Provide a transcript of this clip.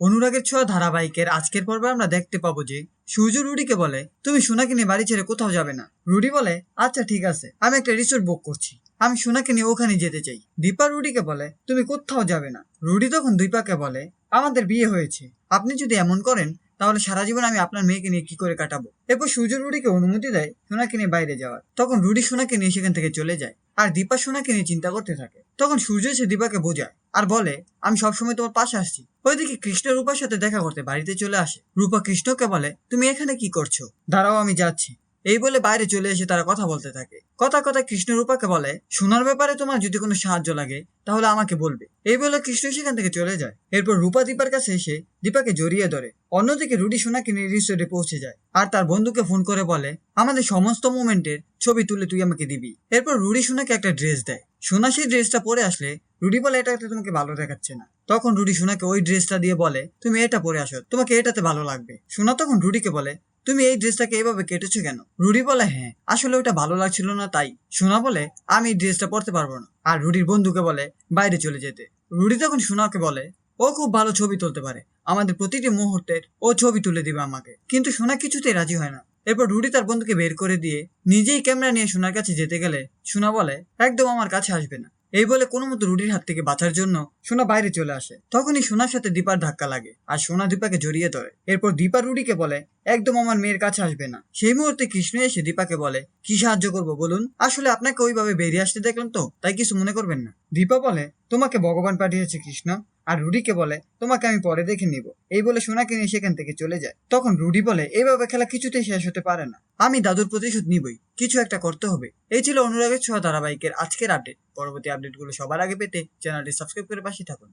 অনুরাগের ছোঁয়া ধারাবাহিকের আজকের পর্বে আমরা দেখতে পাবো যে সূর্য রুডিকে বলে, তুমি সোনাকে নিয়ে বাড়ি ছেড়ে কোথাও যাবে না। রুডি বলে, আচ্ছা ঠিক আছে, আমি একটা রিসোর্ট বুক করছি, আমি সোনাকে নিয়ে ওখানে যেতে চাই। দীপা রুডিকে বলে, তুমি কোথাও যাবে না। রুডি তখন দীপাকে বলে, আমাদের বিয়ে হয়েছে, আপনি যদি এমন করেন তাহলে সারা জীবন আমি আপনার মেয়েকে নিয়ে কি করে কাটাবো। এরপর সূর্য রুডিকে অনুমতি দেয় সোনাকে নিয়ে বাইরে যাওয়ার। তখন রুডি সোনাকে নিয়ে সেখান থেকে চলে যায়, আর দীপা সোনাকে নিয়ে চিন্তা করতে থাকে। তখন সূর্য এসে দীপাকে বোঝায় আর বলে, আমি সবসময় তোমার পাশে আসছি। ওইদিকে কৃষ্ণ রূপার সাথে দেখা করতে বাড়িতে চলে আসে। রূপা কৃষ্ণকে বলে, তুমি এখানে কি করছো? দাঁড়াও, আমি যাচ্ছি। এই বলে বাইরে চলে এসে তারা কথা বলতে থাকে। কথায় কৃষ্ণ রূপাকে বলে, সোনার ব্যাপারে তোমার যদি কোনো সাহায্য লাগে তাহলে আমাকে বলবে। এই বলে কৃষ্ণ সেখান থেকে চলে যায়। এরপর রূপা দীপার কাছে এসে দীপাকে জড়িয়ে ধরে। অন্যদিকে রুডি সোনাকে নিয়ে রিসোর্টে পৌঁছে যায় আর তার বন্ধুকে ফোন করে বলে, আমাদের সমস্ত মোমেন্টের ছবি তুলে তুই আমাকে দিবি। এরপর রুডি সোনাকে একটা ড্রেস দেয়। সোনা সেই ড্রেসটা পরে আসলে রুডি বলে, এটাতে তোমাকে ভালো দেখাচ্ছে না। তখন রুডি সোনাকে ওই ড্রেসটা দিয়ে বলে, তুমি এটা পরে আসো, তোমাকে এটাতে ভালো লাগবে। সোনা তখন রুডিকে বলে, তুমি এই ড্রেসটাকে এইভাবে কেটেছো কেন? রুডি বলে, হ্যাঁ আসলে ওটা ভালো লাগছিল না তাই। সোনা বলে, আমি এই ড্রেসটা পরতে পারবো না। আর রুডির বন্ধুকে বলে বাইরে চলে যেতে। রুডি তখন সোনাকে বলে, ও খুব ভালো ছবি তুলতে পারে, আমাদের প্রতিটি মুহূর্তের ও ছবি তুলে দিবে আমাকে। কিন্তু সোনা কিছুতেই রাজি হয় না। এরপর রুডি তার বন্ধুকে বের করে দিয়ে নিজেই ক্যামেরা নিয়ে সোনার কাছে যেতে গেলে সোনা বলে, একদম আমার কাছে আসবে না। এই বলে কোনো মতো রুডির হাত থেকে বাঁচার জন্য সোনা বাইরে চলে আসে। তখনই সোনার সাথে দীপার ধাক্কা লাগে আর সোনা দীপাকে জড়িয়ে ধরে। এরপর দীপা রুডিকে বলে, একদম আমার মেয়ের কাছে আসবে না। সেই মুহূর্তে কৃষ্ণ এসে দীপাকে বলে, কি সাহায্য করবো বলুন? আসলে আপনাকে ওইভাবে বেরিয়ে আসতে দেখলাম তো, তাই কিছু মনে করবেন না। দীপা বলে, তোমাকে ভগবান পাঠিয়েছে কৃষ্ণ। আর রুডিকে বলে, তোমাকে আমি পরে দেখে নিব। এই বলে সোনাকে নিয়ে সেখান থেকে চলে যায়। তখন রুডি বলে, এইভাবে খেলা কিছুতেই শেষ হতে পারে না, আমি দাদুর প্রতিশোধ নিবই, কিছু একটা করতে হবে। এই ছিল অনুরাগের ছোঁয়া ধারাবাহিকের আজকের আপডেট। পরবর্তী আপডেটগুলো সবার আগে পেতে চ্যানেলটি সাবস্ক্রাইব করে পাশে থাকুন।